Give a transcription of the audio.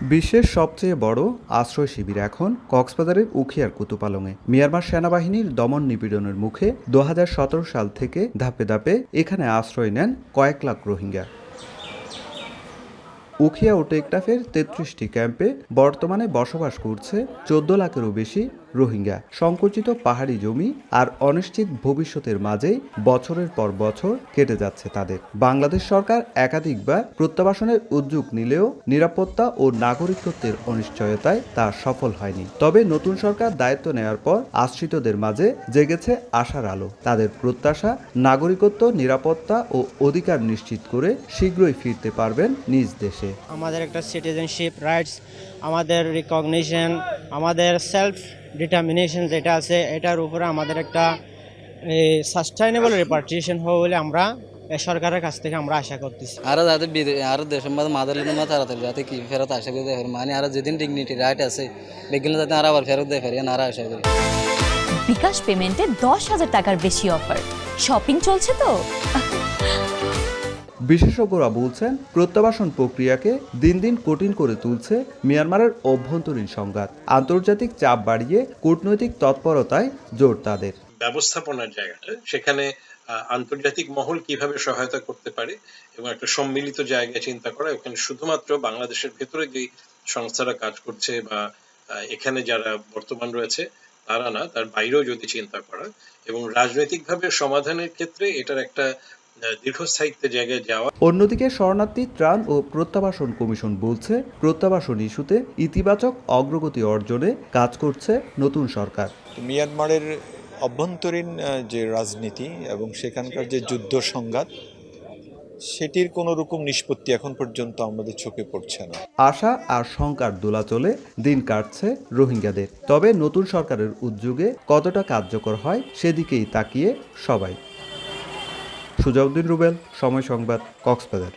বিশ্বের সবচেয়ে বড় আশ্রয় শিবির এখন কক্সবাজারের উখিয়ার কুতুপালংয়ে। মিয়ানমার সেনাবাহিনীর দমন নিপীড়নের মুখে ২০১৭ সাল থেকে ধাপে ধাপে এখানে আশ্রয় নেন কয়েক লাখ রোহিঙ্গা। উখিয়া ও টেকনাফের ৩৩টি ক্যাম্পে বর্তমানে বসবাস করছে ১৪ লাখেরও বেশি রোহিঙ্গা। সংকুচিত পাহাড়ি জমি আর অনিশ্চিত ভবিষ্যতের মাঝেই বছরের পর বছর কেটে যাচ্ছে তাদের। বাংলাদেশ সরকার একাধিকবার প্রত্যাবাসনের উদ্যোগ নিলেও নিরাপত্তা ও নাগরিকত্বের অনিশ্চয়তায় তা সফল হয়নি। তবে নতুন সরকার দায়িত্ব নেওয়ার পর আশ্রিতদের মাঝে জেগেছে আশার আলো। তাদের প্রত্যাশা, নাগরিকত্ব, নিরাপত্তা ও অধিকার নিশ্চিত করে শীঘ্রই ফিরতে পারবেন নিজ দেশে। আমাদের একটা সিটিজেনশিপ রাইটস, আমাদের রিকগনিশন, আমাদের সেলফ ডিটারমিনেশন যেটা আছে, এটার উপরে আমাদের একটা সাস্টেইনেবল রিপার্টিশন হবে বলে আমরা সরকারের কাছ থেকে আমরা আশা করতেছি। আরো যাতে আরো দেশের মধ্যে মাদারল্যান্ডের মধ্যে তাড়াতাড়ি যাতে কি ফেরত আশা করতে পারি, মানে আরো যেদিন ডিগনিটি রাইট আছে বেগুলো যাতে আর আবার ফেরত দেয় পারি আর আশা করি। বিকাশ পেমেন্টে ১০,০০০ টাকার বেশি অফার। শপিং চলছে তো। বিশেষজ্ঞরা বলছেন, প্রত্যাবাসন প্রক্রিয়াকে দিন দিন কঠিন করে তুলছে মিয়ানমারের অভ্যন্তরীণ সংঘাত। আন্তর্জাতিক চাপ বাড়িয়ে কূটনৈতিক তৎপরতায় জোর তাদের। ব্যবস্থাপনার জায়গাটা সেখানে আন্তর্জাতিক মহল কিভাবে সহায়তা করতে পারে এবং একটা সম্মিলিত জায়গায় চিন্তা করা। এখানে শুধুমাত্র বাংলাদেশের ভেতরে যে সংস্থারা কাজ করছে বা এখানে যারা বর্তমান রয়েছে তারা না, তার বাইরেও যদি চিন্তা করা এবং রাজনৈতিকভাবে সমাধানের ক্ষেত্রে এটার একটা দীর্ঘস্থায়িত্বের জায়গায় যাওয়া। অন্যদিকে শরণার্থী ত্রাণ ও প্রত্যাবাসন কমিশন বলছে, প্রত্যাবাসন ইস্যুতে ইতিবাচক অগ্রগতি অর্জনে কাজ করছে নতুন সরকার। মিয়ানমারের অভ্যন্তরীণ যে রাজনীতি এবং সেখানকার যে যুদ্ধ সংঘাত, সেটির কোনো রকম নিষ্পত্তি এখন পর্যন্ত আমাদের চোখে পড়ছে না। আশা আর শঙ্কার দোলাচলে দিন কাটছে রোহিঙ্গাদের। তবে নতুন সরকারের উদ্যোগে কতটা কার্যকর হয় সেদিকেই তাকিয়ে সবাই। সুজাউদ্দিন রুবেল, সময় সংবাদ, কক্সবাজার।